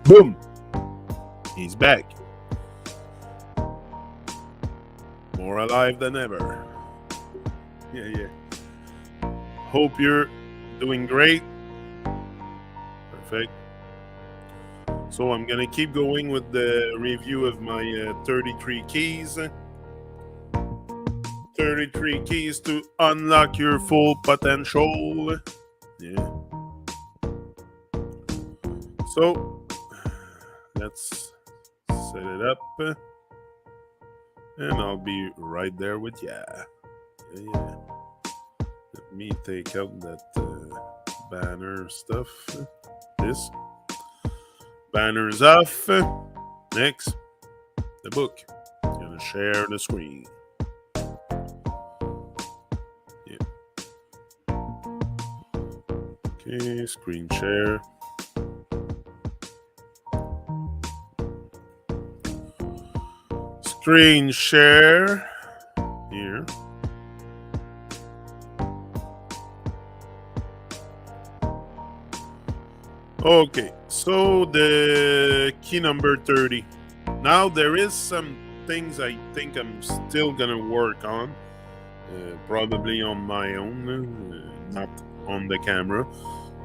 Boom! He's back. More alive than ever. Yeah. Hope you're doing great. Perfect. So I'm going to keep going with the review of my 33 keys. 33 keys to unlock your full potential. Yeah. So let's set it up. And I'll be right there with ya. Yeah. Let me take out that banner stuff. This. Banner's off. Next. The book. Gonna share the screen. Yeah. Okay, screen share. Screen share. Here. Okay, so the key number 30. Now there is some things I think I'm still gonna work on, probably on my own, not on the camera.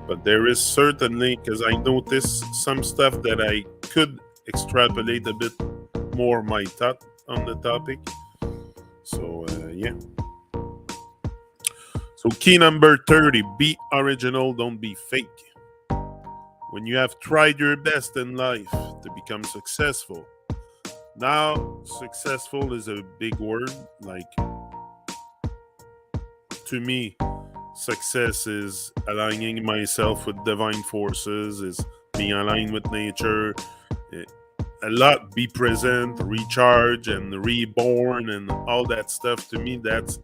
But there is certainly, because I noticed some stuff that I could extrapolate a bit more my thought on the topic. So yeah. So key number 30, be original, don't be fake. When you have tried your best in life to become successful. Now, successful is a big word. Like, to me, success is aligning myself with divine forces, is being aligned with nature. A lot, be present, recharge, and reborn, and all that stuff. To me, that's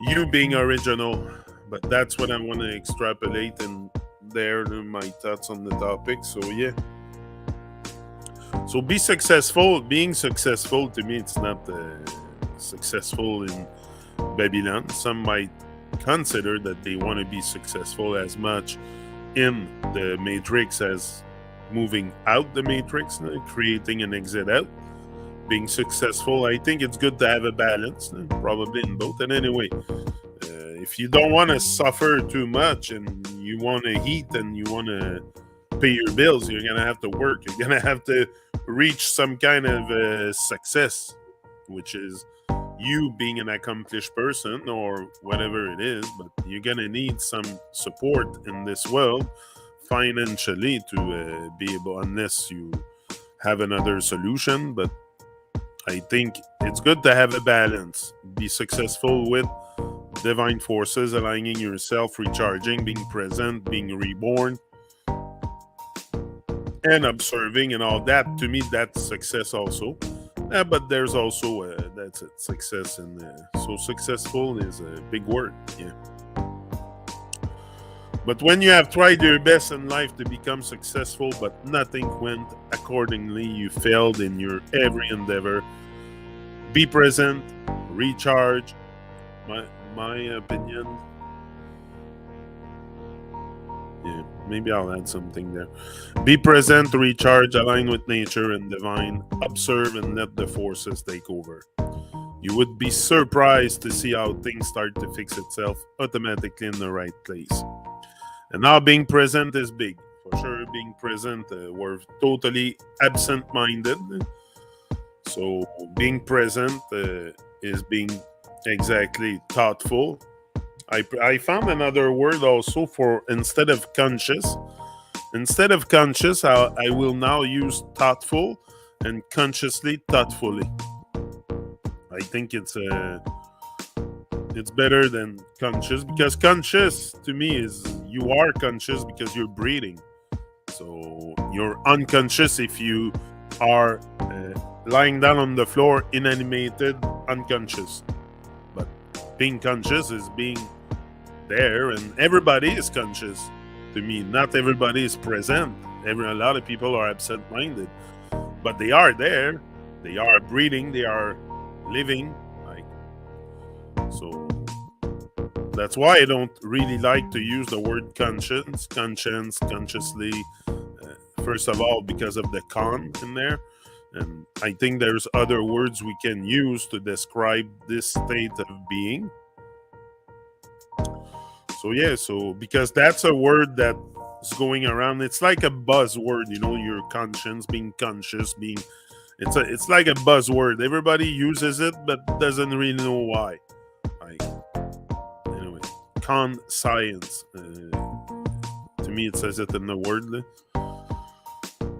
you being original. But that's what I want to extrapolate and there my thoughts on the topic. So yeah, so be successful. Being successful, to me, it's not successful in Babylon. Some might consider that they want to be successful as much in the matrix as moving out the matrix, creating an exit out. Being successful, I think it's good to have a balance, probably in both. And anyway, if you don't want to suffer too much and you want to eat and you want to pay your bills, you're going to have to work. You're going to have to reach some kind of success, which is you being an accomplished person or whatever it is. But you're going to need some support in this world financially to be able, unless you have another solution. But I think it's good to have a balance. Be successful with divine forces, aligning yourself, recharging, being present, being reborn, and observing and all that. To me, that's success also. But there's also that's it, success, and so successful is a big word. Yeah. But when you have tried your best in life to become successful, but nothing went accordingly, you failed in your every endeavor. Be present, recharge. My opinion. Yeah, maybe I'll add something there. Be present, recharge, align with nature and divine, observe and let the forces take over. You would be surprised to see how things start to fix itself automatically in the right place. And now being present is big. For sure, being present, we're totally absent-minded. So being present is being exactly thoughtful. I found another word also for instead of conscious. Instead of conscious, I will now use thoughtful and consciously, thoughtfully. I think it's better than conscious, because conscious to me is you are conscious because you're breathing. So you're unconscious if you are lying down on the floor, inanimated, unconscious. But being conscious is being there, and everybody is conscious. To me, not everybody is present. A lot of people are absent-minded, but they are there. They are breathing. They are living. So that's why I don't really like to use the word conscience, consciously, first of all, because of the con in there. And I think there's other words we can use to describe this state of being. So yeah, so because that's a word that is going around. It's like a buzzword, your conscience, being conscious, being it's like a buzzword. Everybody uses it but doesn't really know why. Like, anyway, science. To me, it says it in the word.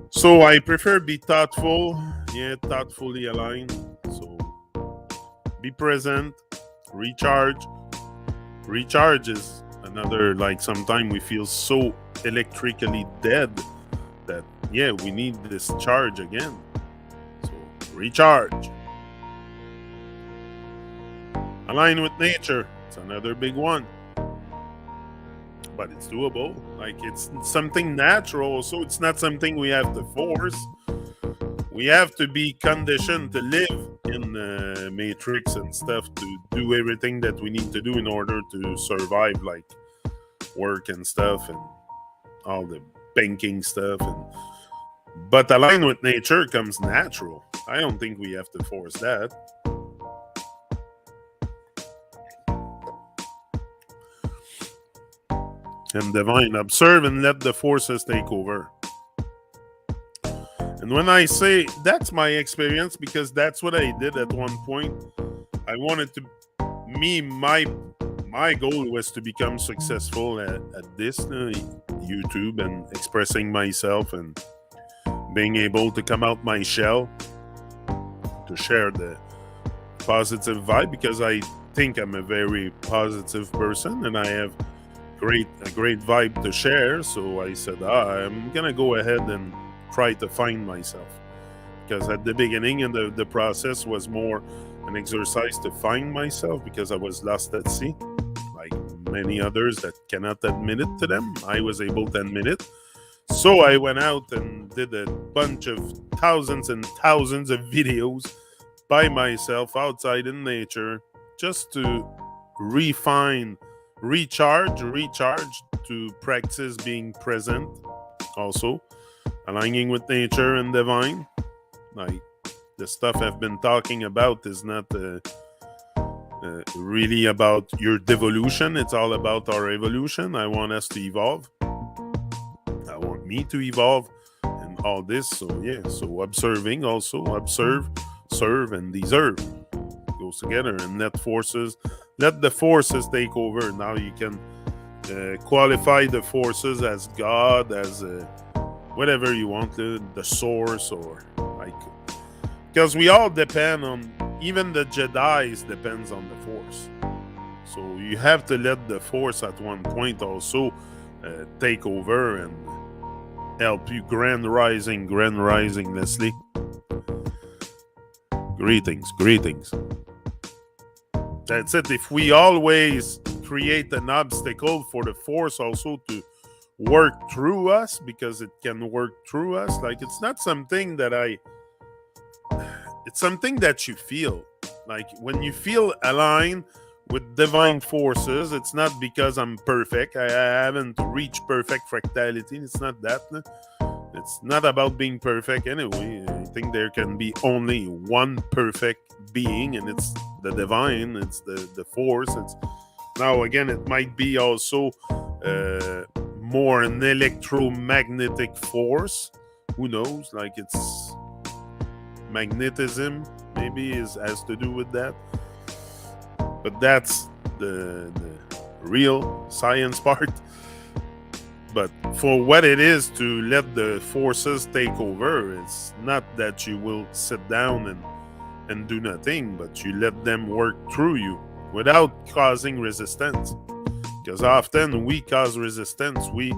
So I prefer be thoughtful, thoughtfully aligned. So be present, recharge. Recharge is another, like, sometimes we feel so electrically dead that, we need this charge again. So recharge. Align with nature. It's another big one. But it's doable. Like, it's something natural, so it's not something we have to force. We have to be conditioned to live in the matrix and stuff, to do everything that we need to do in order to survive, like work and stuff and all the banking stuff. But align with nature comes natural. I don't think we have to force that. And divine, observe and let the forces take over. And when I say that's my experience, because that's what I did at one point, I wanted to, my goal was to become successful at this YouTube and expressing myself and being able to come out my shell, to share the positive vibe, because I think I'm a very positive person and I have a great vibe to share. So I said, I'm gonna go ahead and try to find myself, because at the beginning and the process was more an exercise to find myself, because I was lost at sea, like many others that cannot admit it to them. I was able to admit it. So I went out and did a bunch of thousands and thousands of videos by myself outside in nature, just to refine, recharge, to practice being present, also aligning with nature and divine. Like, the stuff I've been talking about is not really about your devolution. It's all about our evolution. I want us to evolve. I want me to evolve and all this. So so observing also, observe, serve, and deserve goes together. And let the forces take over. Now you can qualify the forces as God, as whatever you want, the source, or like, because we all depend on, even the Jedis depends on the force. So you have to let the force at one point also take over and help you. Grand rising, Leslie. Greetings. That's it. If we always create an obstacle for the force also to work through us, because it can work through us, like, it's not something that it's something that you feel. Like, when you feel aligned with divine forces, it's not because I'm perfect. I haven't reached perfect fractality. It's not that. It's not about being perfect anyway. I think there can be only one perfect being, and it's the divine. It's the force. It's, now again, it might be also more an electromagnetic force. Who knows? Like, it's magnetism maybe has to do with that. But that's the real science part. But for what it is to let the forces take over, it's not that you will sit down and do nothing, but you let them work through you without causing resistance. Because often we cause resistance. We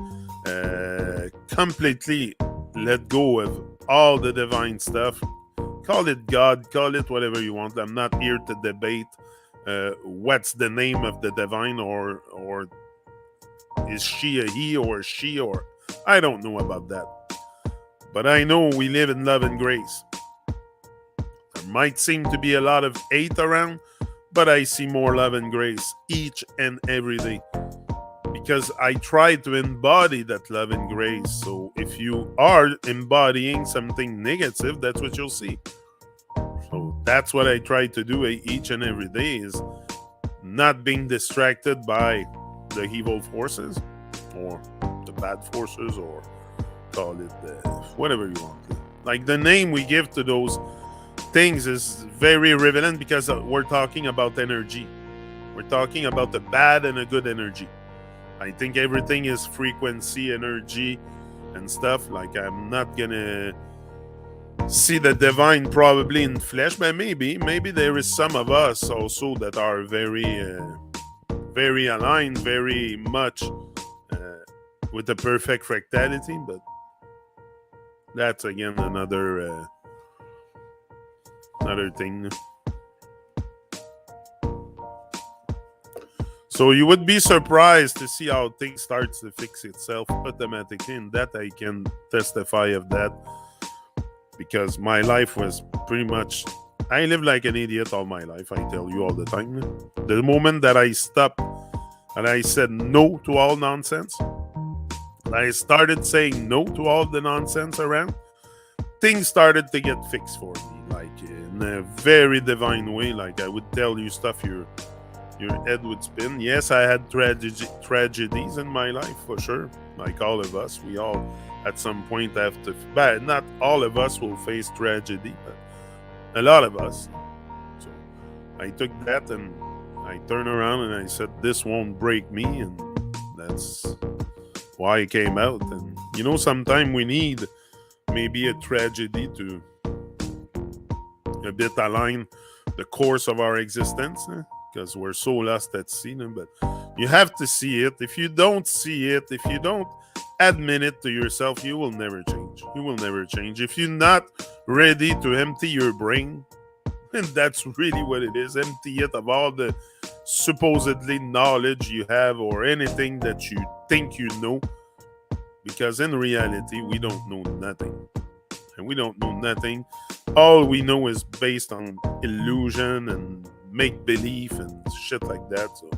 completely let go of all the divine stuff. Call it God, call it whatever you want. I'm not here to debate what's the name of the divine, or is she a he or a she, or I don't know about that. But I know we live in love and grace. There might seem to be a lot of hate around, but I see more love and grace each and every day. because I try to embody that love and grace. So if you are embodying something negative, that's what you'll see. So that's what I try to do each and every day, is not being distracted by the evil forces or the bad forces, or call it whatever you want. Like the name we give to those things is very relevant, because we're talking about energy. We're talking about the bad and a good energy. I think everything is frequency, energy, and stuff. Like, I'm not gonna see the divine probably in flesh, but maybe there is some of us also that are very aligned, very much with the perfect fractality. But that's again another thing. So you would be surprised to see how things starts to fix itself automatically, and that I can testify of that, because my life was pretty much, I lived like an idiot all my life, I tell you all the time. The moment that I stopped and I said no to all nonsense, and I started saying no to all the nonsense around, things started to get fixed for me, like in a very divine way. Like, I would tell you stuff, your head would spin. Yes, I had tragedies in my life, for sure. Like all of us, we all at some point have to, but not all of us will face tragedy, but a lot of us. So I took that and I turned around and I said, this won't break me, and that's why I came out. And sometimes we need maybe a tragedy to a bit align the course of our existence, because we're so lost at sea. But you have to see it. If you don't see it, if you don't admit it to yourself, you will never change. You will never change. If you're not ready to empty your brain, and that's really what it is, empty it of all the supposedly knowledge you have, or anything that you think you know, because in reality, we don't know nothing. And we don't know nothing. All we know is based on illusion and make-believe and shit like that. So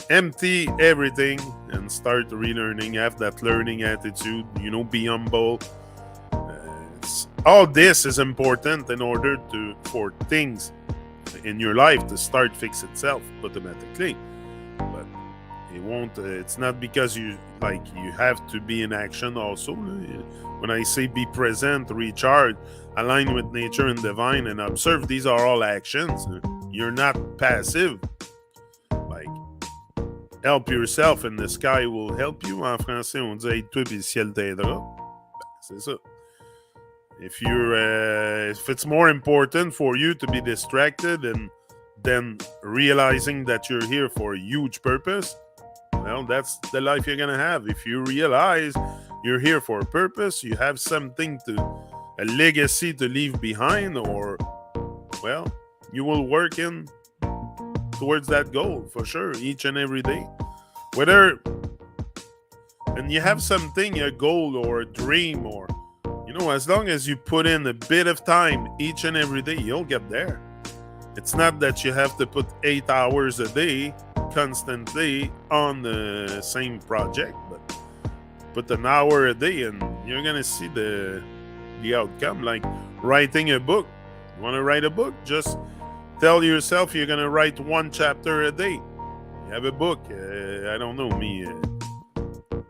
empty everything and start relearning. Have that learning attitude. Be humble. All this is important in order for things in your life to start fix itself automatically. But it won't. It's not because you have to be in action also. When I say be present, recharge, align with nature and divine, and observe, these are all actions. You're not passive. Like, help yourself and the sky will help you. En français, on dit aide-toi puis le ciel t'aidera. C'est ça. If it's more important for you to be distracted and then realizing that you're here for a huge purpose, well, that's the life you're gonna have. If you realize you're here for a purpose, you have something a legacy to leave behind, or, well, you will work in towards that goal for sure, each and every day. And you have something, a goal or a dream, or, as long as you put in a bit of time each and every day, you'll get there. It's not that you have to put 8 hours a day constantly on the same project, but put an hour a day and you're gonna see the outcome. Like writing a book. You want to write a book? Just tell yourself you're gonna write 1 chapter a day. You have a book. I don't know,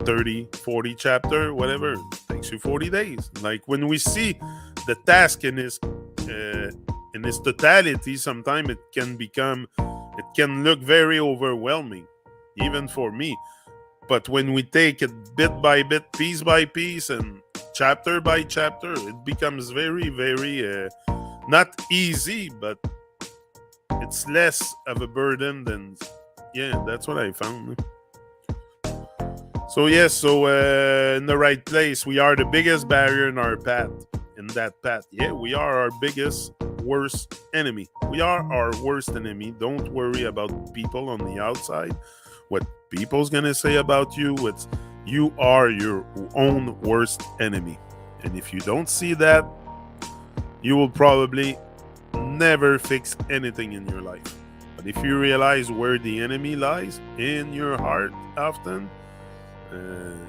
30, 40 chapter, whatever. It takes you 40 days. Like, when we see the task in its totality, sometimes it can look very overwhelming, even for me. But when we take it bit by bit, piece by piece, and chapter by chapter, it becomes very, very not easy, but it's less of a burden than, that's what I found. So in the right place, we are the biggest barrier in our path. In that path, we are our biggest, worst enemy. We are our worst enemy. Don't worry about people on the outside. What people's gonna say about you? You are your own worst enemy. And if you don't see that, you will probably never fix anything in your life. But if you realize where the enemy lies in your heart often,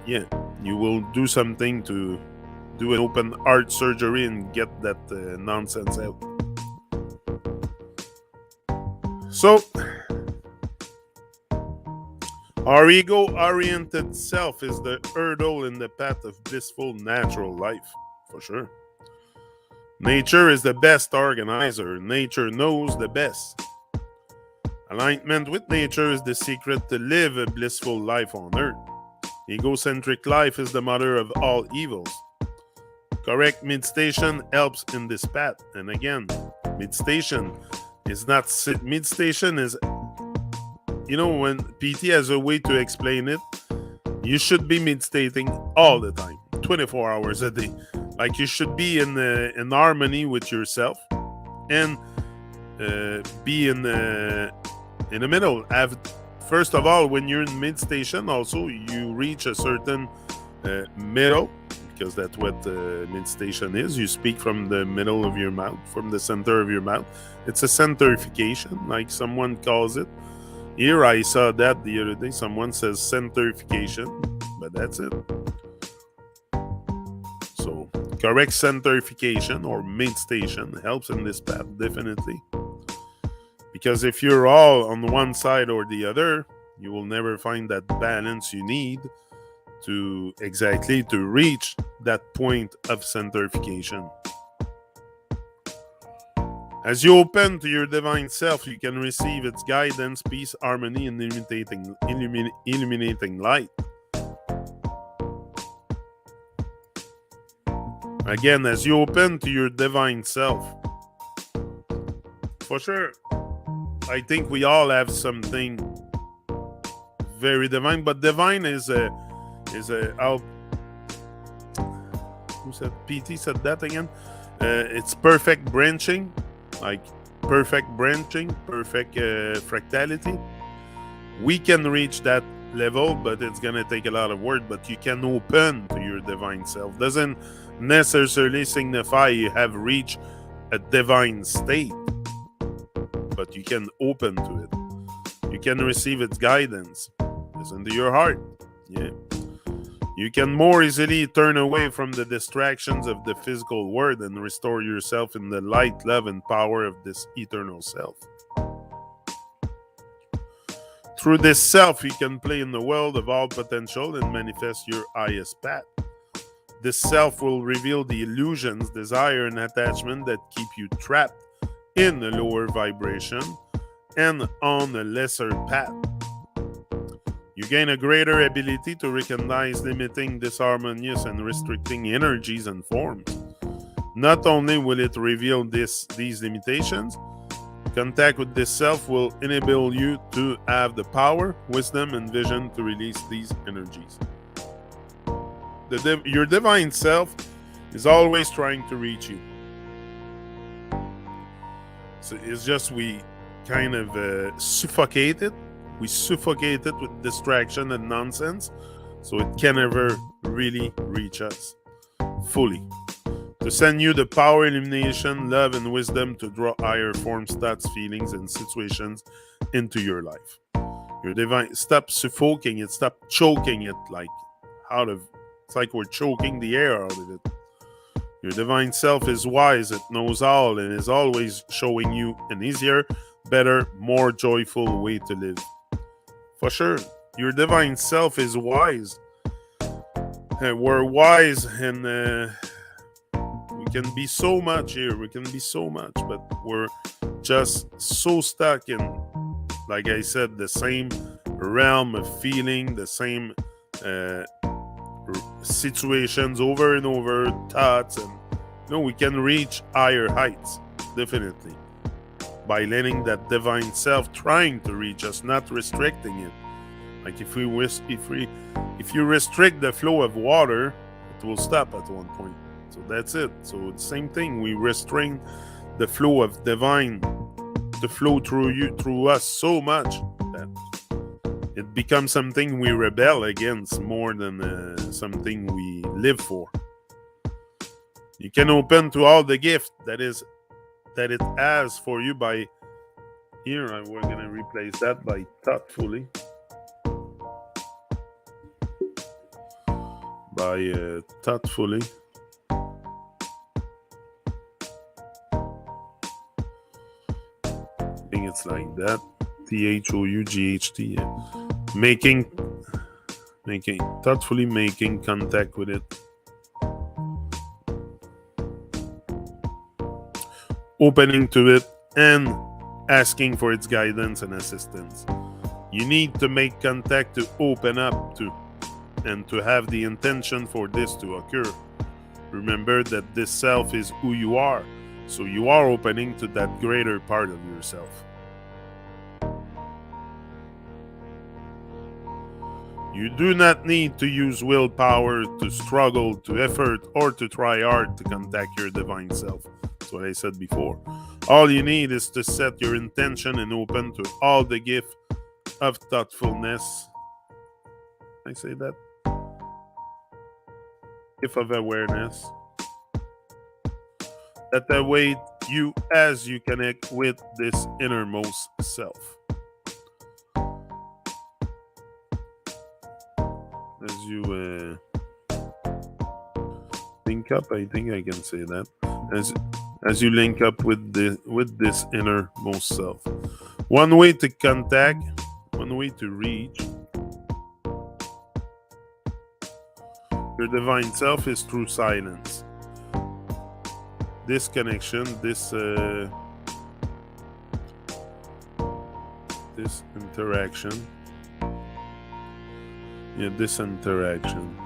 yeah, you will do something to do an open heart surgery and get that nonsense out. So, our ego-oriented self is the hurdle in the path of blissful natural life, for sure. Nature is the best organizer. Nature knows the best. Alignment with nature is the secret to live a blissful life on earth. Egocentric life is the mother of all evils. Correct meditation helps in this path. And again, meditation is, when PT has a way to explain it, you should be meditating all the time, 24 hours a day. Like you should be in harmony with yourself and be in the middle. First of all, when you're in meditation, also you reach a certain middle, because that's what meditation is. You speak from the middle of your mouth, from the center of your mouth. It's a centerification, like someone calls it. Here I saw that the other day. Someone says centerification, but that's it. So correct centerification or meditation helps in this path, definitely. Because if you're all on one side or the other, you will never find that balance you need to reach that point of centerification. As you open to your divine self, you can receive its guidance, peace, harmony, and illuminating light. Again, as you open to your divine self, for sure, I think we all have something very divine, but divine is a who said PT said that again? It's perfect branching, like perfect branching, perfect fractality. We can reach that level, but it's gonna take a lot of work. But you can open to your divine self. Doesn't necessarily signify you have reached a divine state, but you can open to it. You can receive its guidance. Listen to your heart. Yeah. You can more easily turn away from the distractions of the physical world and restore yourself in the light, love, and power of this eternal self. Through this self, you can play in the world of all potential and manifest your highest path. This self will reveal the illusions, desire, and attachment that keep you trapped in a lower vibration and on a lesser path. You gain a greater ability to recognize limiting, disharmonious, and restricting energies and forms. Not only will it reveal these limitations, contact with this self will enable you to have the power, wisdom, and vision to release these energies. Your divine self is always trying to reach you. So it's just we kind of suffocate it. We suffocate it with distraction and nonsense, so it can never really reach us fully. To send you the power, illumination, love, and wisdom to draw higher forms, thoughts, feelings, and situations into your life. Your divine, stop suffocating it, stop choking it it's like we're choking the air out of it. Your divine self is wise, it knows all, and is always showing you an easier, better, more joyful way to live. For sure, your divine self is wise. We're wise, and we can be so much here. We can be so much, but we're just so stuck in, like I said, the same realm of feeling, the same situations over and over, thoughts, and we can reach higher heights, definitely, by letting that divine self trying to reach us, not restricting it. Like if you restrict the flow of water, it will stop at one point. So that's it. So it's the same thing. We restrain the flow of divine to flow through us so much that it becomes something we rebel against more than something we live for. You can open to all the gift that it has for you by Here, we're going to replace that by thoughtfully. Thoughtfully. I think it's like that. THOUGHT. Making thoughtfully making contact with it. Opening to it and asking for its guidance and assistance. You need to make contact to open up to and to have the intention for this to occur. Remember that this self is who you are, so you are opening to that greater part of yourself. You do not need to use willpower, to struggle, to effort, or to try hard to contact your divine self. That's what I said before. All you need is to set your intention and open to all the gift of thoughtfulness. I say that? Gift of awareness that await you as you connect with this innermost self. As you link up, I think I can say that. As you link up with this innermost self. One way to contact, one way to reach your divine self is through silence. This connection, this interaction. Yeah, this interaction.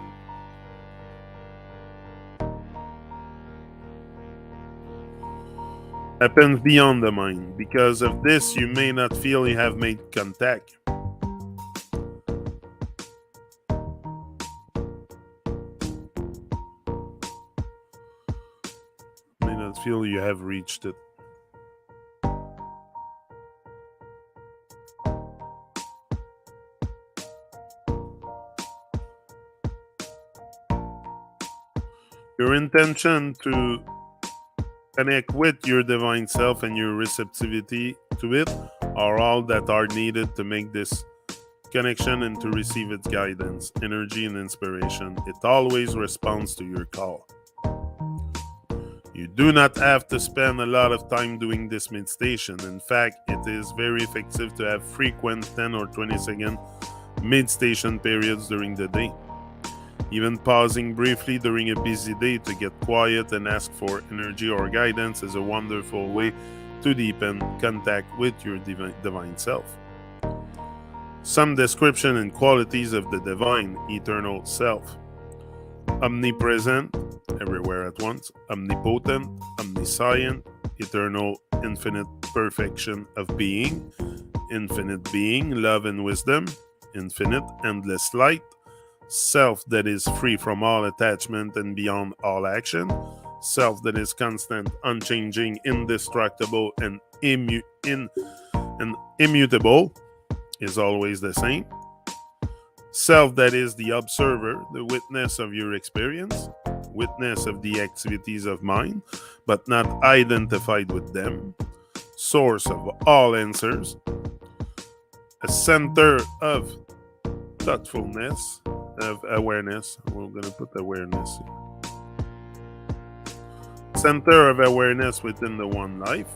Happens beyond the mind. Because of this, you may not feel you have made contact. May not feel you have reached it. Your intention to connect with your divine self and your receptivity to it are all that are needed to make this connection and to receive its guidance, energy, and inspiration. It always responds to your call. You do not have to spend a lot of time doing this meditation. In fact, it is very effective to have frequent 10 or 20 second meditation periods during the day. Even pausing briefly during a busy day to get quiet and ask for energy or guidance is a wonderful way to deepen contact with your divine self. Some description and qualities of the divine eternal self. Omnipresent, everywhere at once. Omnipotent, omniscient, eternal, infinite perfection of being. Infinite being, love and wisdom. Infinite, endless light. Self that is free from all attachment and beyond all action. Self that is constant, unchanging, indestructible, and immutable, is always the same. Self that is the observer, the witness of your experience, witness of the activities of mind, but not identified with them. Source of all answers. A center of thoughtfulness, of awareness. We're going to put awareness here. Center of awareness within the one life.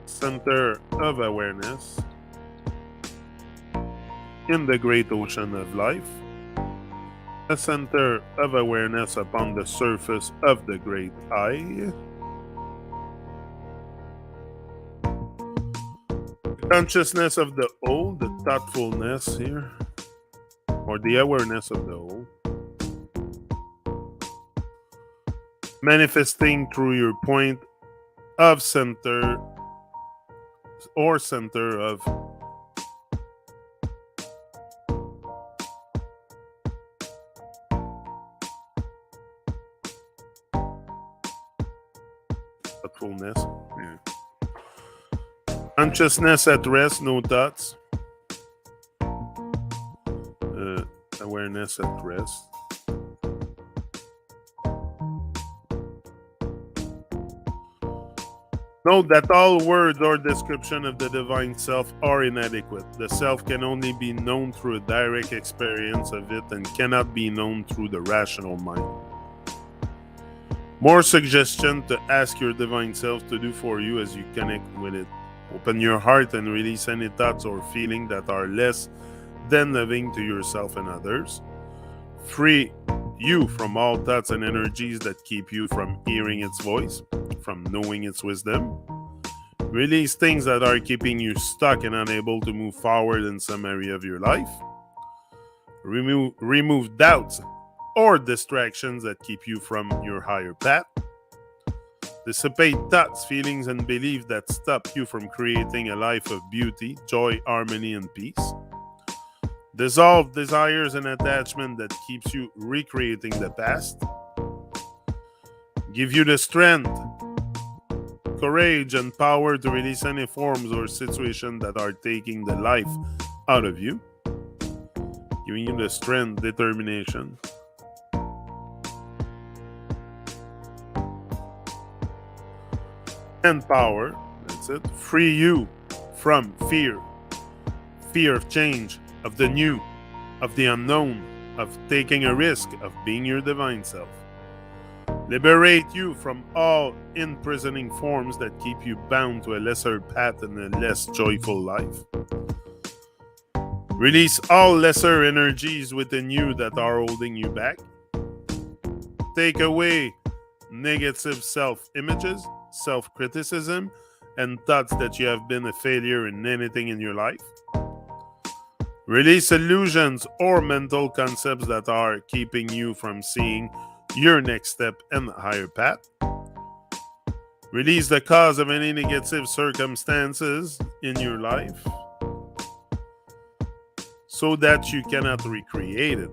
Center of awareness in the great ocean of life. A center of awareness upon the surface of the great I. Consciousness of the whole, the thoughtfulness here, or the awareness of the whole. Manifesting through your point of center or center of thoughtfulness. Yeah. Consciousness at rest, no thoughts. Awareness at rest. Note that all words or description of the divine self are inadequate. The self can only be known through a direct experience of it and cannot be known through the rational mind. More suggestion to ask your divine self to do for you as you connect with it. Open your heart and release any thoughts or feelings that are less than loving to yourself and others. Free you from all thoughts and energies that keep you from hearing its voice, from knowing its wisdom. Release things that are keeping you stuck and unable to move forward in some area of your life. Remove doubts or distractions that keep you from your higher path. Dissipate thoughts, feelings, and beliefs that stop you from creating a life of beauty, joy, harmony, and peace. Dissolve desires and attachment that keeps you recreating the past. Give you the strength, courage, and power to release any forms or situations that are taking the life out of you. Giving you the strength, determination. And power. That's it. Free you from fear. Fear of change, of the new, of the unknown, of taking a risk, of being your divine self. Liberate you from all imprisoning forms that keep you bound to a lesser path and a less joyful life. Release all lesser energies within you that are holding you back. Take away negative self-images, self-criticism, and thoughts that you have been a failure in anything in your life. Release illusions or mental concepts that are keeping you from seeing your next step and higher path. Release the cause of any negative circumstances in your life so that you cannot recreate it.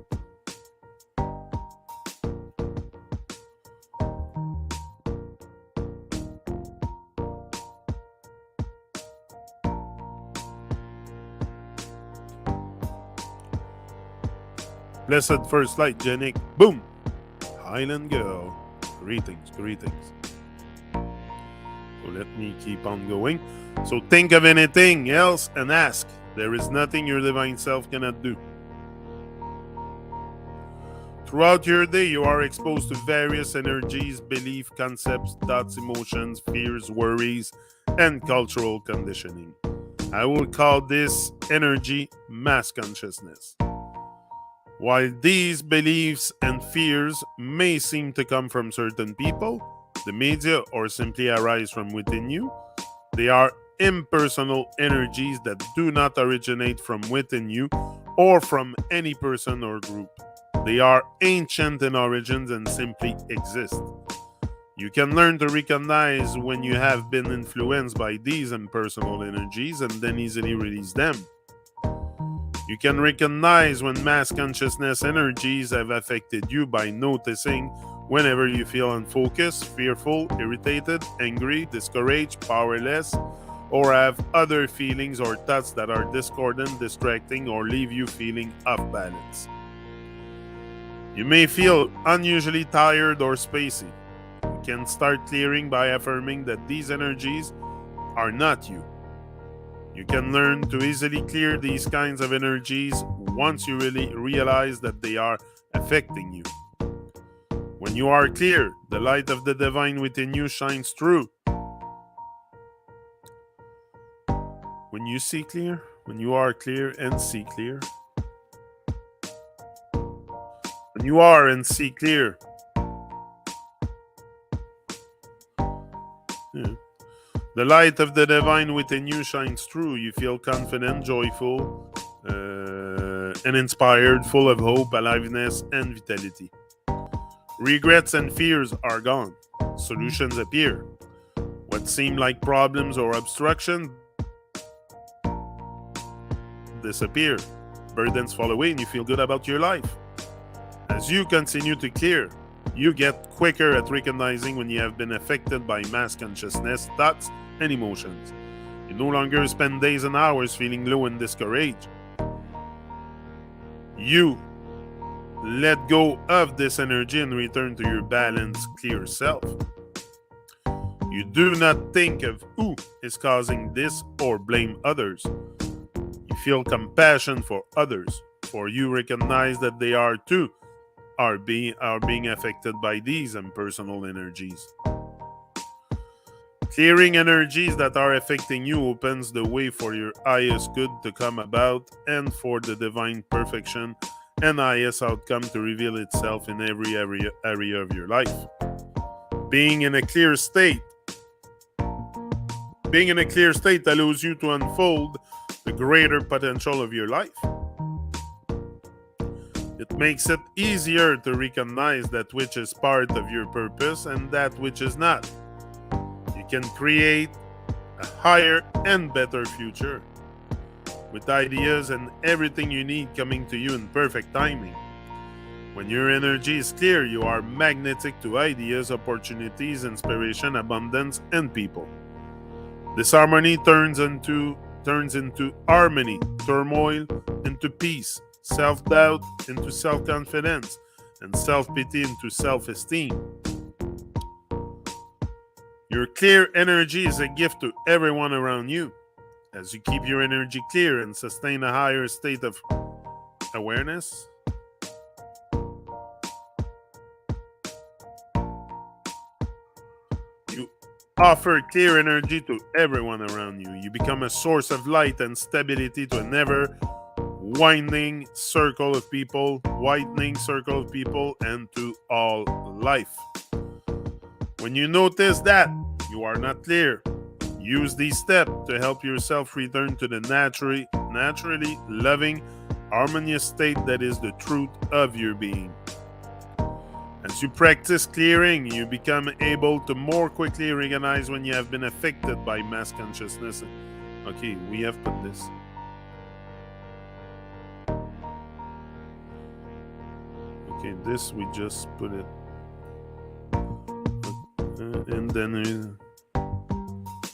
Blessed First Light, Genic. Boom! Highland Girl. Greetings, greetings. So let me keep on going. So think of anything else and ask. There is nothing your divine self cannot do. Throughout your day, you are exposed to various energies, beliefs, concepts, thoughts, emotions, fears, worries, and cultural conditioning. I will call this energy mass consciousness. While these beliefs and fears may seem to come from certain people, the media, or simply arise from within you, they are impersonal energies that do not originate from within you or from any person or group. They are ancient in origins and simply exist. You can learn to recognize when you have been influenced by these impersonal energies and then easily release them. You can recognize when mass consciousness energies have affected you by noticing whenever you feel unfocused, fearful, irritated, angry, discouraged, powerless, or have other feelings or thoughts that are discordant, distracting, or leave you feeling off balance. You may feel unusually tired or spacey. You can start clearing by affirming that these energies are not you. You can learn to easily clear these kinds of energies once you really realize that they are affecting you. When you are clear, the light of the divine within you shines through. When you see clear, when you are clear and see clear. When you are and see clear. Yeah. The light of the divine within you shines through. You feel confident, joyful, and inspired, full of hope, aliveness, and vitality. Regrets and fears are gone. Solutions appear. What seem like problems or obstructions disappear. Burdens fall away and you feel good about your life. As you continue to clear, you get quicker at recognizing when you have been affected by mass consciousness, thoughts, and emotions. You no longer spend days and hours feeling low and discouraged. You let go of this energy and return to your balanced, clear self. You do not think of who is causing this or blame others. You feel compassion for others, for you recognize that they are too are being affected by these impersonal energies. Clearing energies that are affecting you opens the way for your highest good to come about and for the divine perfection and highest outcome to reveal itself in every area of your life. Being in a clear state allows you to unfold the greater potential of your life. It makes it easier to recognize that which is part of your purpose and that which is not. You can create a higher and better future with ideas and everything you need coming to you in perfect timing. When your energy is clear, you are magnetic to ideas, opportunities, inspiration, abundance, and people. This harmony turns into harmony, turmoil into peace, self-doubt into self-confidence, and self-pity into self-esteem. Your clear energy is a gift to everyone around you. As you keep your energy clear and sustain a higher state of awareness, you offer clear energy to everyone around you. You become a source of light and stability to a never widening circle of people, and to all life. When you notice that you are not clear, use these steps to help yourself return to the naturally loving, harmonious state that is the truth of your being. As you practice clearing, you become able to more quickly recognize when you have been affected by mass consciousness. Okay, we have put this. Okay, this we just put it. And then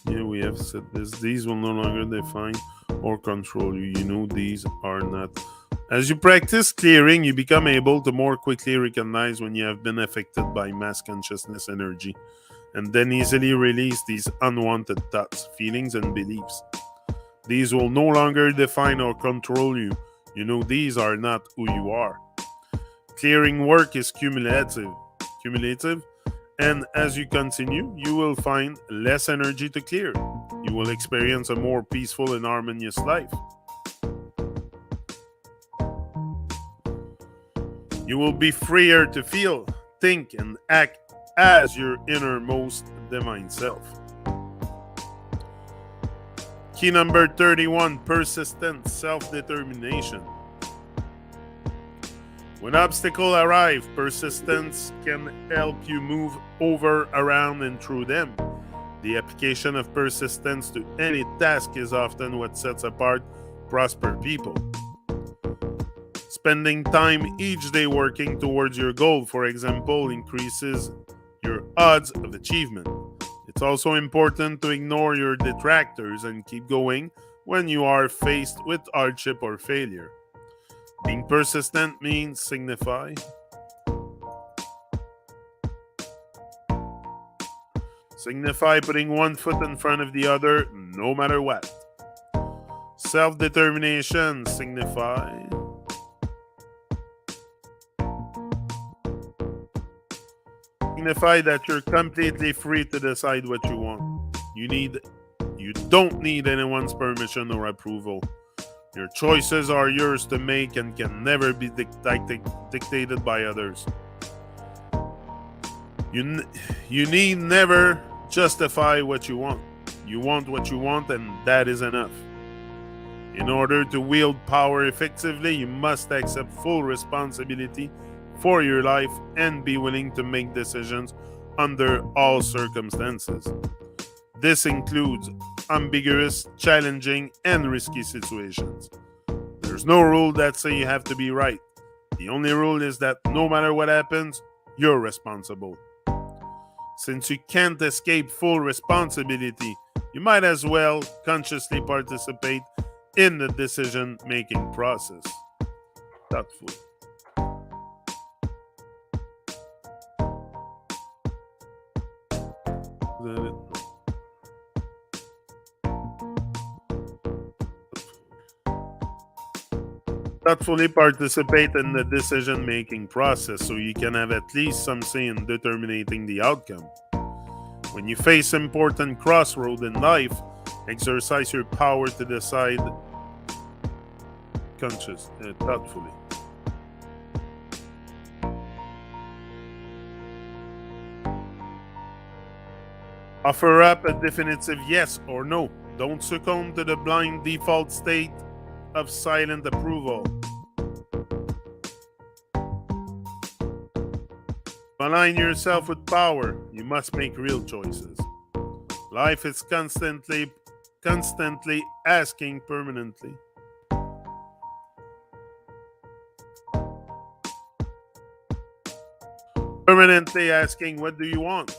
we have said this. These will no longer define or control you. You know these are not. As you practice clearing, you become able to more quickly recognize when you have been affected by mass consciousness energy, and then easily release these unwanted thoughts, feelings, and beliefs. These will no longer define or control you. You know these are not who you are. Clearing work is cumulative, and as you continue, you will find less energy to clear. You will experience a more peaceful and harmonious life. You will be freer to feel, think, and act as your innermost divine self. Key number 31, persistent self-determination. When obstacles arrive, persistence can help you move over, around, and through them. The application of persistence to any task is often what sets apart prosperous people. Spending time each day working towards your goal, for example, increases your odds of achievement. It's also important to ignore your detractors and keep going when you are faced with hardship or failure. Being persistent means signify putting one foot in front of the other no matter what. Self-determination signify that you're completely free to decide what you want. You don't need anyone's permission or approval. Your choices are yours to make and can never be dictated by others. You need never justify what you want. You want what you want, and that is enough. In order to wield power effectively, you must accept full responsibility for your life and be willing to make decisions under all circumstances. This includes ambiguous, challenging, and risky situations. There's no rule that says you have to be right. The only rule is that no matter what happens, you're responsible. Since you can't escape full responsibility, you might as well consciously participate in the decision-making process. Thoughtful. Vous Thoughtfully participate in the decision making process so you can have at least some say in determining the outcome. When you face important crossroads in life, exercise your power to decide thoughtfully. Offer up a definitive yes or no. Don't succumb to the blind default state of silent approval. Align yourself with power. You must make real choices. Life is constantly asking permanently asking, what do you want?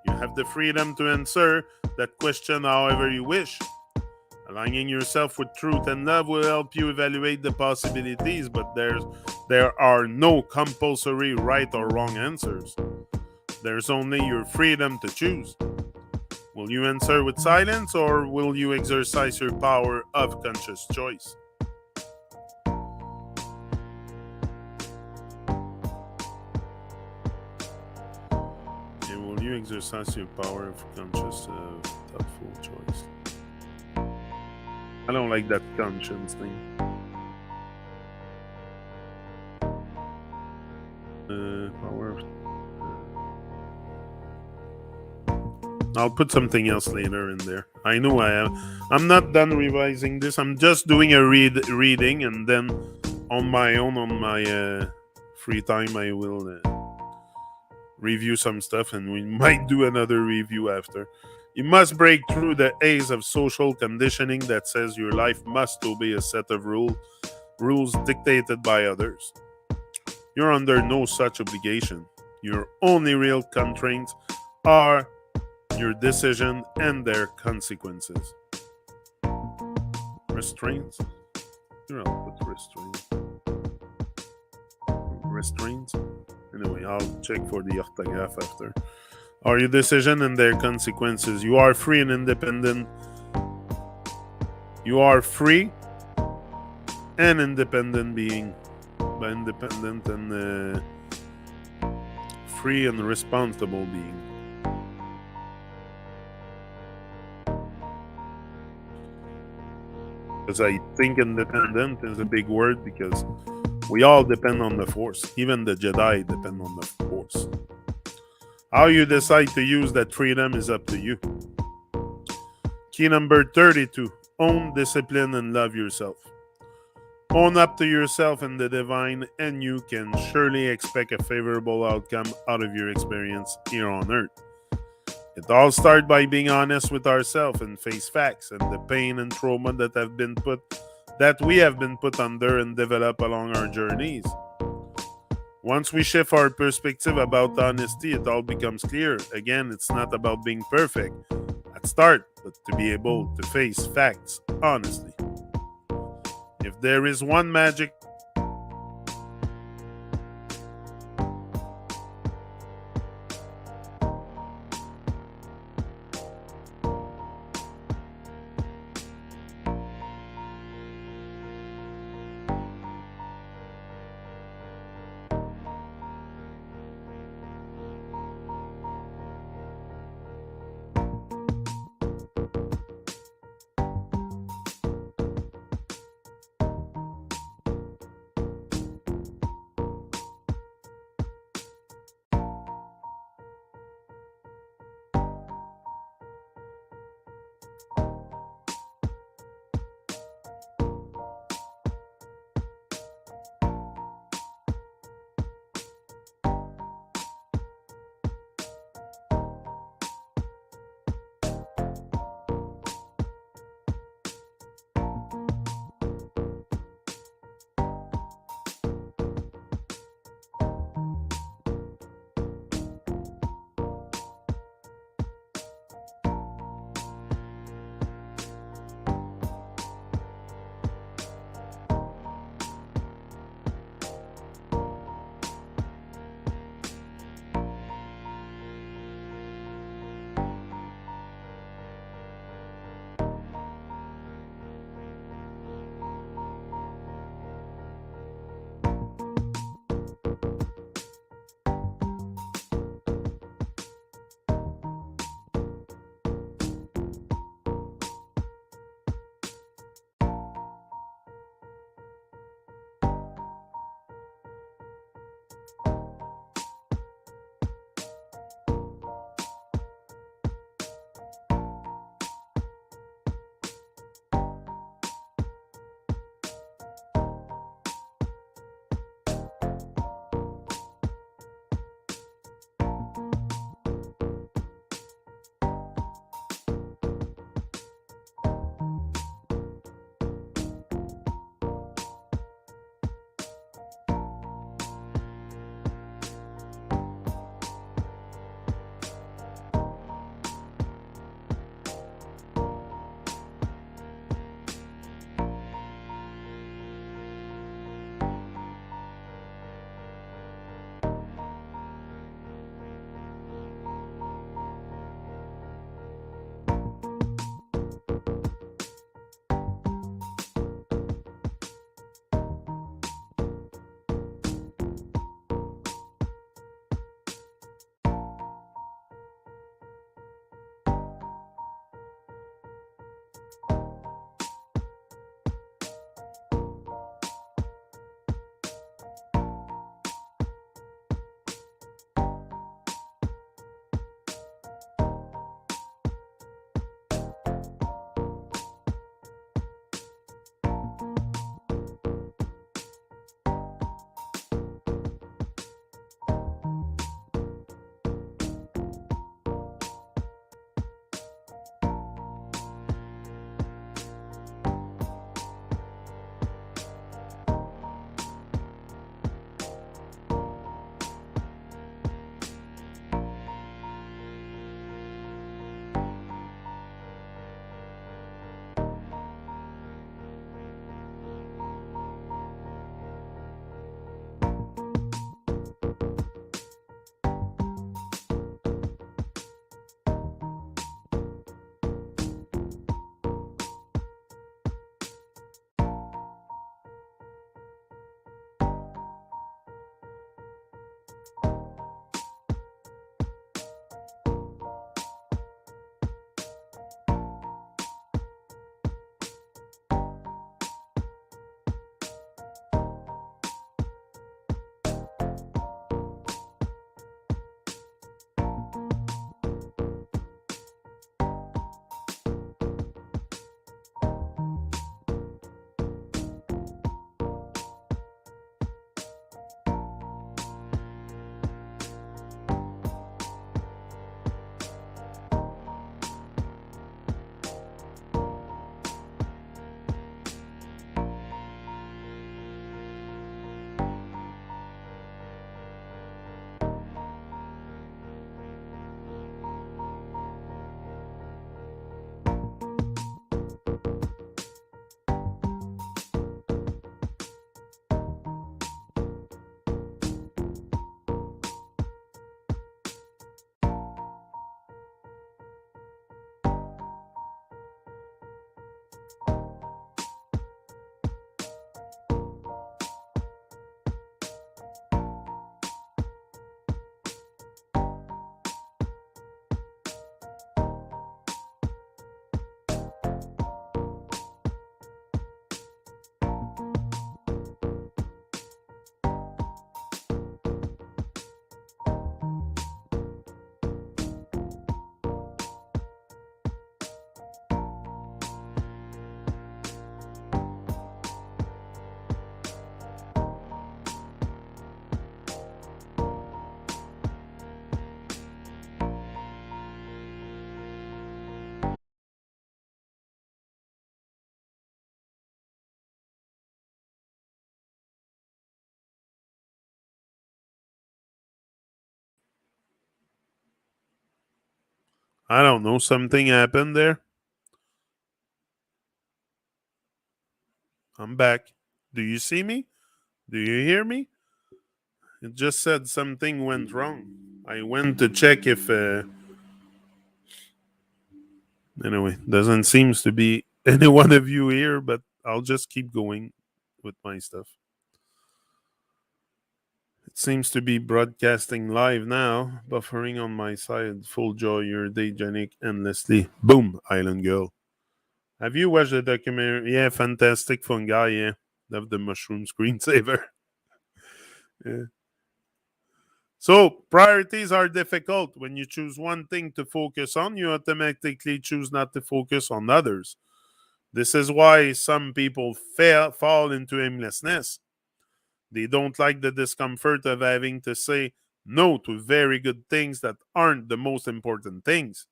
You have the freedom to answer that question however you wish. Aligning yourself with truth and love will help you evaluate the possibilities, but there are no compulsory right or wrong answers. There's only your freedom to choose. Will you answer with silence or will you exercise your power of conscious choice? And will you exercise your power of conscious, thoughtful choice? I don't like that conscience thing. Power. I'll put something else later in there. I know I am. I'm not done revising this. I'm just doing a reading, and then on my own, on my free time, I will review some stuff, and we might do another review after. You must break through the haze of social conditioning that says your life must obey a set of rules dictated by others. You're under no such obligation. Your only real constraints are your decision and their consequences. Restraints? Here, I'll put restraints. Restraints? Anyway, I'll check for the orthograph after. Are your decision and their consequences. You are free and independent. You are free and independent being. By independent and free and responsible being. Because I think independent is a big word because we all depend on the Force. Even the Jedi depend on the Force. How you decide to use that freedom is up to you. Key number 32. Own, discipline, and love yourself. Own up to yourself and the divine, and you can surely expect a favorable outcome out of your experience here on Earth. It all starts by being honest with ourselves and face facts and the pain and trauma that we have been put under and develop along our journeys. Once we shift our perspective about honesty, it all becomes clear. Again, it's not about being perfect at start, but to be able to face facts honestly. If there is one magic I don't know. Something happened there. I'm back. Do you see me? Do you hear me? It just said something went wrong. I went to check if. Anyway, doesn't seems to be any one of you here, but I'll just keep going with my stuff. It seems to be broadcasting live now. Buffering on my side. Full joy, your day, Janik, endlessly. Boom, Island Girl. Have you watched the documentary? Yeah, fantastic fungi. Yeah, love the mushroom screensaver. Yeah. So priorities are difficult. When you choose one thing to focus on, you automatically choose not to focus on others. This is why some people fall into aimlessness. They don't like the discomfort of having to say no to very good things that aren't the most important things.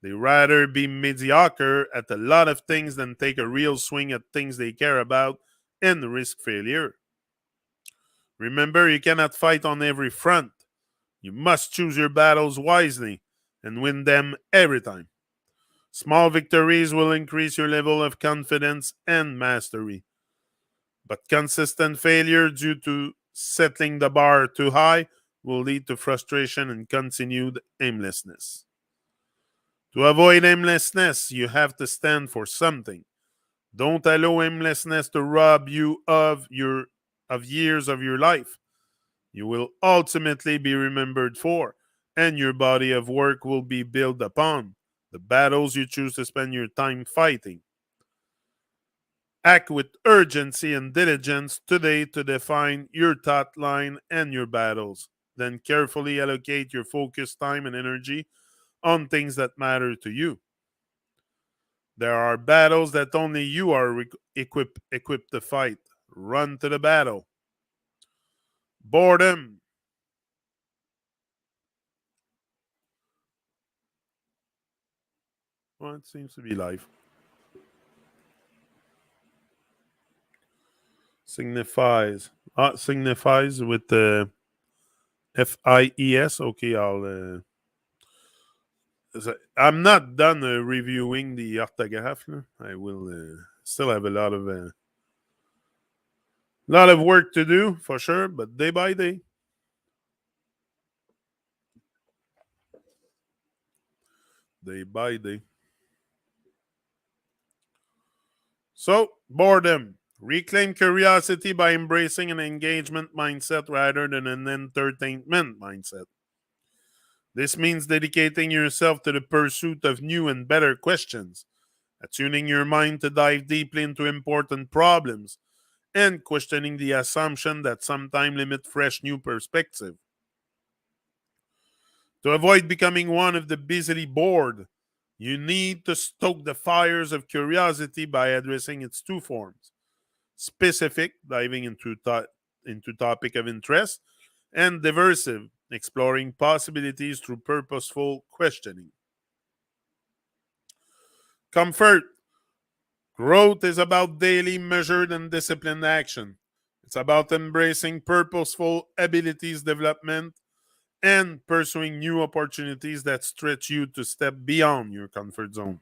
They rather be mediocre at a lot of things than take a real swing at things they care about and risk failure. Remember, you cannot fight on every front. You must choose your battles wisely and win them every time. Small victories will increase your level of confidence and mastery. But consistent failure due to setting the bar too high will lead to frustration and continued aimlessness. To avoid aimlessness, you have to stand for something. Don't allow aimlessness to rob you of years of your life. You will ultimately be remembered for, and your body of work will be built upon the battles you choose to spend your time fighting. Act with urgency and diligence today to define your thought line and your battles. Then carefully allocate your focus, time, and energy on things that matter to you. There are battles that only you are equipped to fight. Run to the battle. Boredom. Well, it seems to be life. Signifies. Signifies with the FIES. Okay, I'm not done reviewing the orthograph. I will still have lot of work to do for sure, but day by day, day by day. So boredom. Reclaim curiosity by embracing an engagement mindset rather than an entertainment mindset. This means dedicating yourself to the pursuit of new and better questions, attuning your mind to dive deeply into important problems, and questioning the assumption that sometimes limit fresh new perspective. To avoid becoming one of the busily bored, you need to stoke the fires of curiosity by addressing its two forms: specific, diving into topic of interest, and diversive, exploring possibilities through purposeful questioning. Comfort. Growth is about daily measured and disciplined action. It's about embracing purposeful abilities development and pursuing new opportunities that stretch you to step beyond your comfort zone.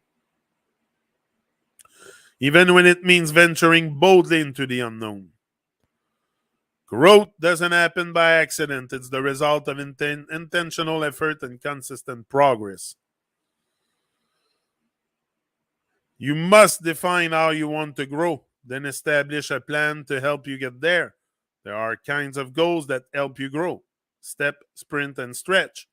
Even when it means venturing boldly into the unknown. Growth doesn't happen by accident, it's the result of intentional effort and consistent progress. You must define how you want to grow, then establish a plan to help you get there. There are kinds of goals that help you grow: step, sprint, and stretch.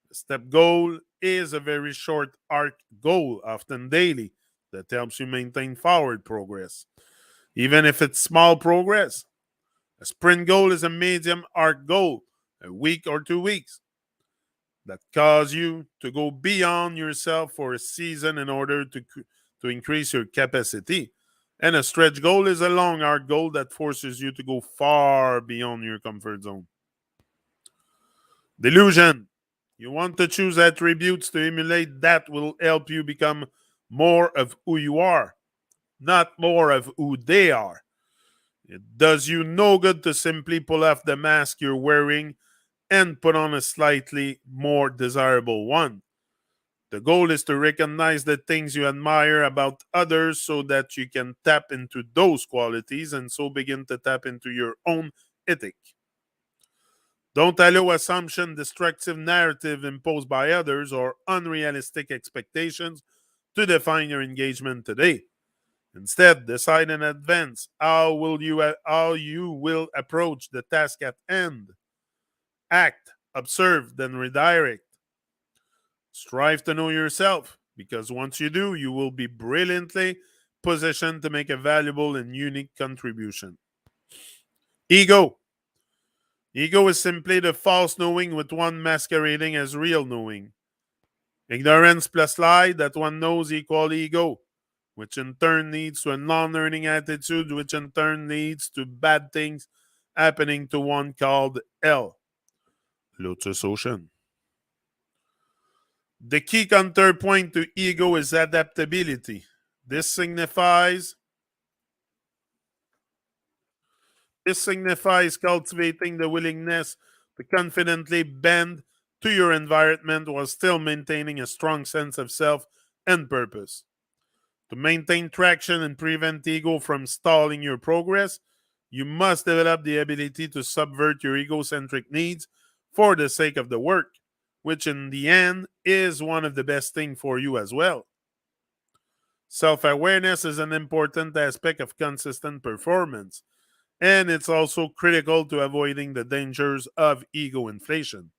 The step goal is a very short arc goal, often daily, that helps you maintain forward progress, even if it's small progress. A sprint goal is a medium arc goal, a week or 2 weeks, that cause you to go beyond yourself for a season in order to increase your capacity. And a stretch goal is a long arc goal that forces you to go far beyond your comfort zone. Delusion. You want to choose attributes to emulate that will help you become more of who you are, not more of who they are. It does you no good to simply pull off the mask you're wearing and put on a slightly more desirable one. The goal is to recognize the things you admire about others so that you can tap into those qualities and so begin to tap into your own ethic. Don't allow assumption, destructive narrative imposed by others, or unrealistic expectations to define your engagement today. Instead, decide in advance how you will approach the task at hand. Act, observe, then redirect. Strive to know yourself, because once you do, you will be brilliantly positioned to make a valuable and unique contribution. Ego. Ego is simply the false knowing with one masquerading as real knowing. Ignorance plus lie that one knows equal ego, which in turn leads to a non-learning attitude, which in turn leads to bad things happening to one called L. Lotus Ocean. The key counterpoint to ego is adaptability. This signifies cultivating the willingness to confidently bend to your environment while still maintaining a strong sense of self and purpose. To maintain traction and prevent ego from stalling your progress, you must develop the ability to subvert your egocentric needs for the sake of the work, which in the end is one of the best things for you as well. Self-awareness is an important aspect of consistent performance, and it's also critical to avoiding the dangers of ego inflation.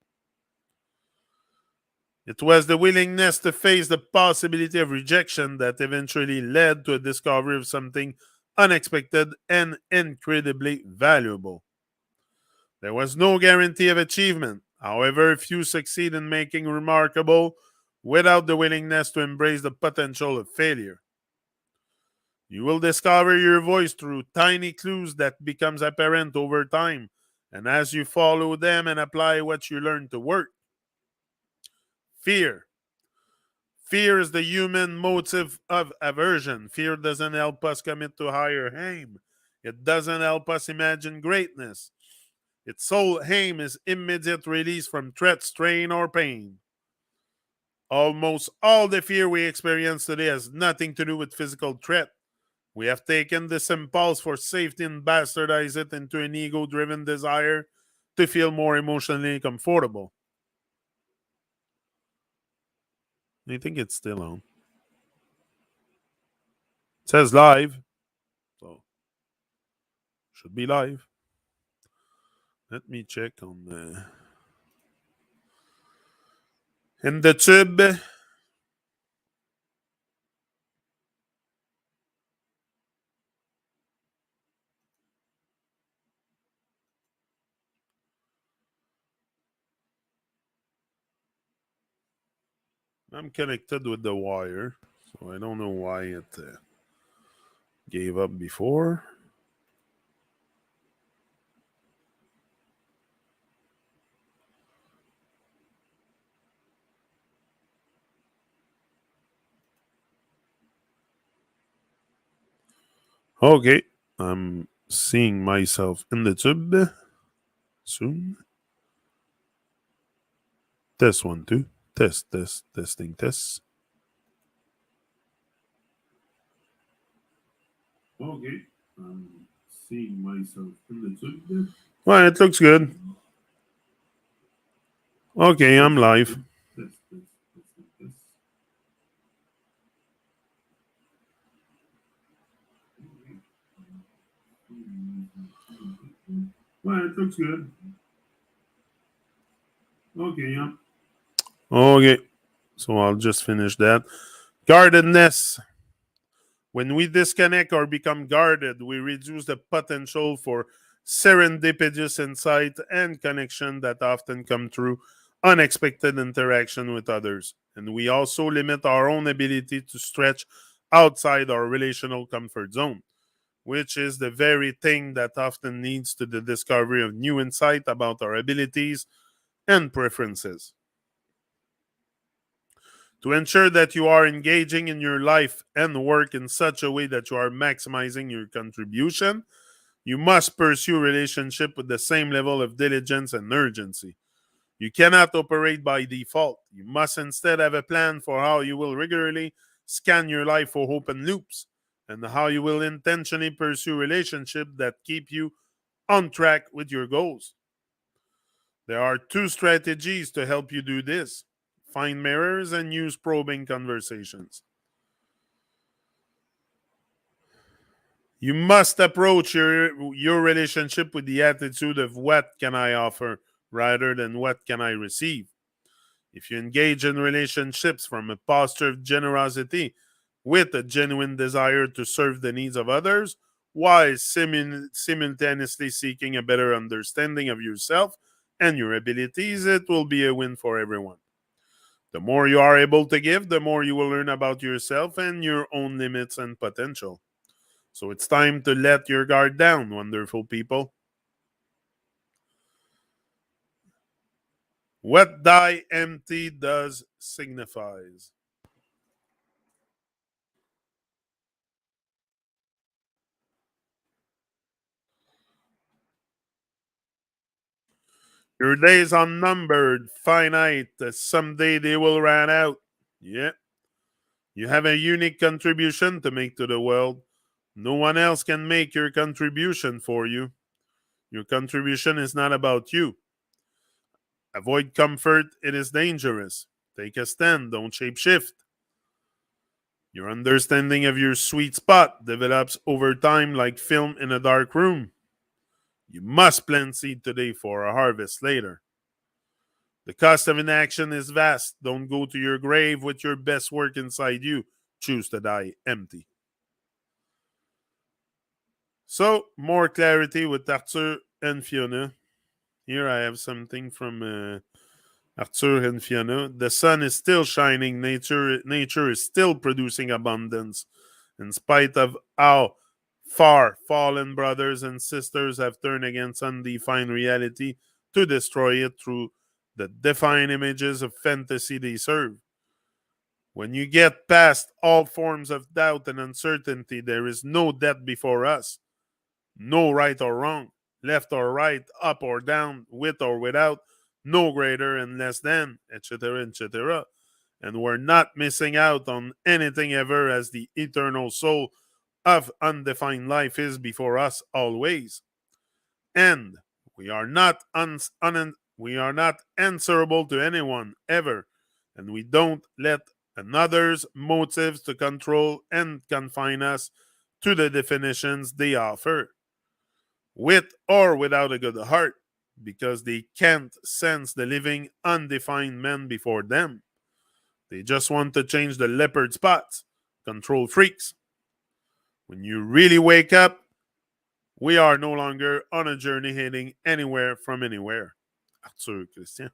It was the willingness to face the possibility of rejection that eventually led to a discovery of something unexpected and incredibly valuable. There was no guarantee of achievement. However, few succeed in making remarkable without the willingness to embrace the potential of failure. You will discover your voice through tiny clues that becomes apparent over time, and as you follow them and apply what you learn to work. Fear. Fear is the human motive of aversion. Fear doesn't help us commit to higher aim. It doesn't help us imagine greatness. Its sole aim is immediate release from threat, strain, or pain. Almost all the fear we experience today has nothing to do with physical threat. We have taken this impulse for safety and bastardized it into an ego-driven desire to feel more emotionally comfortable. I think it's still on. It says live, so should be live. Let me check on in the tube. I'm connected with the wire, so I don't know why it gave up before. Okay, I'm seeing myself in the tube soon. Test one, two. Testing, test. Okay, I'm seeing myself in the tube. Well, it looks good. Okay, I'm live. Well, it looks good. Okay, yeah. Okay, so I'll just finish that. Guardedness. When we disconnect or become guarded, we reduce the potential for serendipitous insight and connection that often come through unexpected interaction with others. And we also limit our own ability to stretch outside our relational comfort zone, which is the very thing that often leads to the discovery of new insight about our abilities and preferences. To ensure that you are engaging in your life and work in such a way that you are maximizing your contribution, you must pursue relationship with the same level of diligence and urgency. You cannot operate by default. You must instead have a plan for how you will regularly scan your life for open loops and how you will intentionally pursue relationships that keep you on track with your goals. There are two strategies to help you do this: find mirrors and use probing conversations. You must approach your relationship with the attitude of what can I offer rather than what can I receive. If you engage in relationships from a posture of generosity with a genuine desire to serve the needs of others, while simultaneously seeking a better understanding of yourself and your abilities, it will be a win for everyone. The more you are able to give, the more you will learn about yourself and your own limits and potential. So it's time to let your guard down, wonderful people. What die empty does signifies. Your days are numbered, finite. Someday they will run out. Yeah. You have a unique contribution to make to the world. No one else can make your contribution for you. Your contribution is not about you. Avoid comfort, it is dangerous. Take a stand, don't shapeshift. Your understanding of your sweet spot develops over time like film in a dark room. You must plant seed today for a harvest later. The cost of inaction is vast. Don't go to your grave with your best work inside you. Choose to die empty. So, more clarity with Arthur and Fiona. Here I have something from Arthur and Fiona. The sun is still shining. Nature is still producing abundance. In spite of how far fallen brothers and sisters have turned against undefined reality to destroy it through the defined images of fantasy they serve. When you get past all forms of doubt and uncertainty, there is no death before us, no right or wrong, left or right, up or down, with or without, no greater and less than, etc., etc. And we're not missing out on anything ever, as the eternal soul of undefined life is before us always. And we are not we are not answerable to anyone ever, and we don't let another's motives to control and confine us to the definitions they offer, with or without a good heart, because they can't sense the living undefined man before them. They just want to change the leopard spots, control freaks. When you really wake up, we are no longer on a journey heading anywhere from anywhere. Arthur Christian.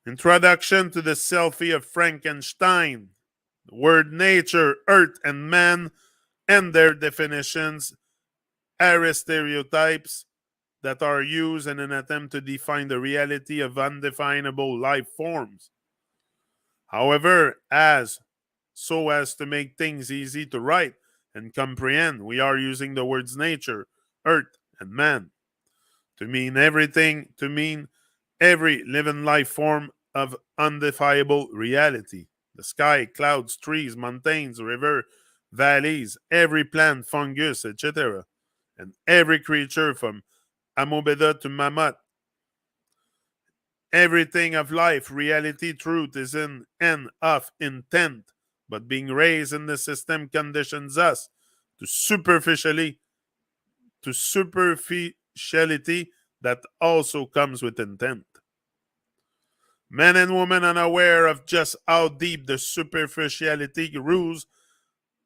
Introduction to the selfie of Frankenstein. The word nature, earth, and man, and their definitions are stereotypes that are used in an attempt to define the reality of undefinable life forms. However, so as to make things easy to write and comprehend, we are using the words nature, earth, and man to mean every living life form of undefinable reality. The sky, clouds, trees, mountains, river, valleys, every plant, fungus, etc. And every creature from amobeda to mammoth. Everything of life, reality, truth is in and of intent, but being raised in the system conditions us to superficiality that also comes with intent. Men and women unaware of just how deep the superficiality rules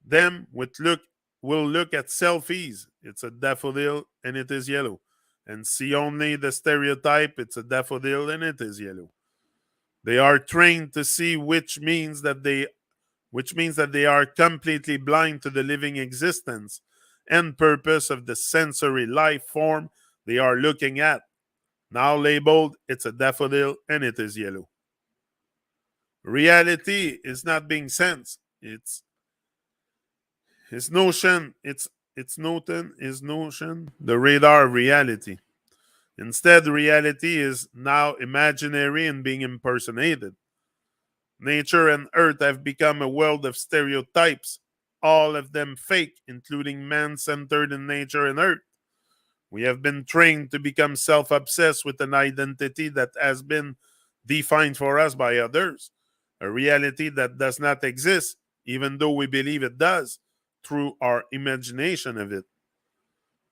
them will look at selfies. It's a daffodil and it is yellow. And see only the stereotype, it's a daffodil and it is yellow. They are trained to see which means that they are completely blind to the living existence and purpose of the sensory life form they are looking at. Now labeled, it's a daffodil and it is yellow. Reality is not being sensed. It's his notion, it's notion, the radar of reality. Instead, reality is now imaginary and being impersonated. Nature and Earth have become a world of stereotypes, all of them fake, including man centered in nature and Earth. We have been trained to become self obsessed with an identity that has been defined for us by others, a reality that does not exist, even though we believe it does, through our imagination of it.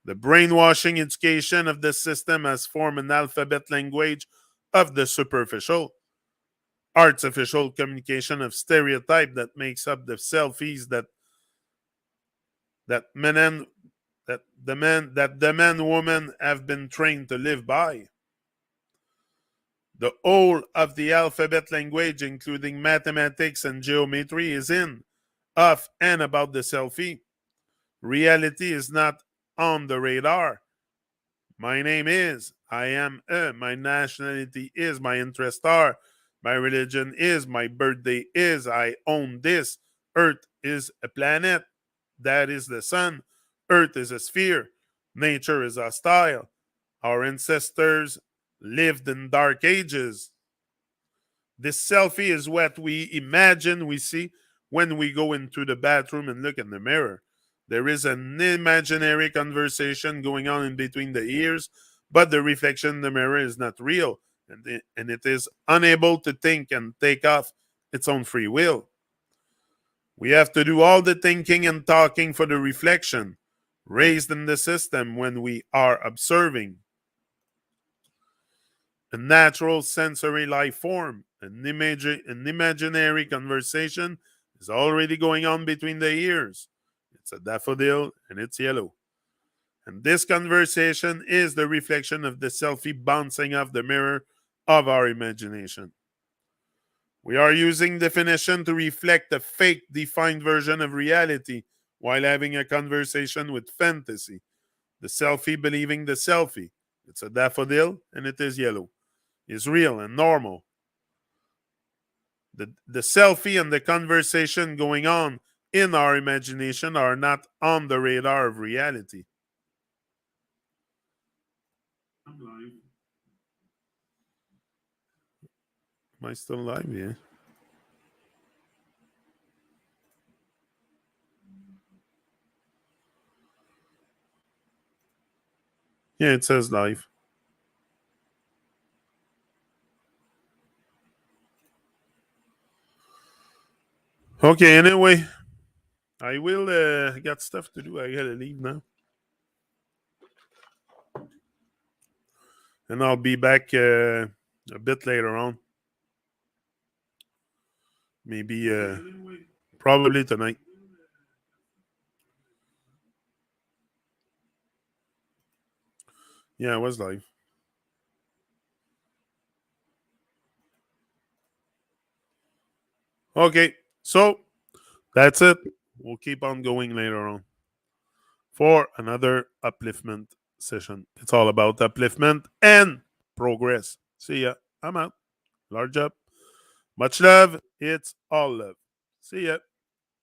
The brainwashing education of the system has formed an alphabet language of the superficial, artificial communication of stereotype that makes up the selfies that men and that the man woman have been trained to live by. The whole of the alphabet language, including mathematics and geometry, is in, of, and about the selfie. Reality is not on the radar. My name is, I am my nationality is, my interests are, my religion is, my birthday is, I own this. Earth is a planet, that is the sun. Earth is a sphere, nature is hostile. Our ancestors lived in dark ages. This selfie is what we imagine we see when we go into the bathroom and look in the mirror. There is an imaginary conversation going on in between the ears, but the reflection in the mirror is not real, and it is unable to think and take off its own free will. We have to do all the thinking and talking for the reflection raised in the system when we are observing a natural sensory life form. An imaginary conversation is already going on between the ears. It's a daffodil and it's yellow. And this conversation is the reflection of the selfie bouncing off the mirror of our imagination. We are using definition to reflect a fake defined version of reality while having a conversation with fantasy. The selfie believing the selfie. It's a daffodil and it is yellow. Is real and normal. The selfie and the conversation going on in our imagination are not on the radar of reality. Am I still live? Yeah. Yeah, it says live. Okay, anyway, I will got stuff to do. I gotta leave now. And I'll be back a bit later on. Maybe probably tonight. Yeah, I was live. Okay, so that's it. We'll keep on going later on for another upliftment session. It's all about upliftment and progress. See ya. I'm out. Large up. Much love. It's all love. See ya.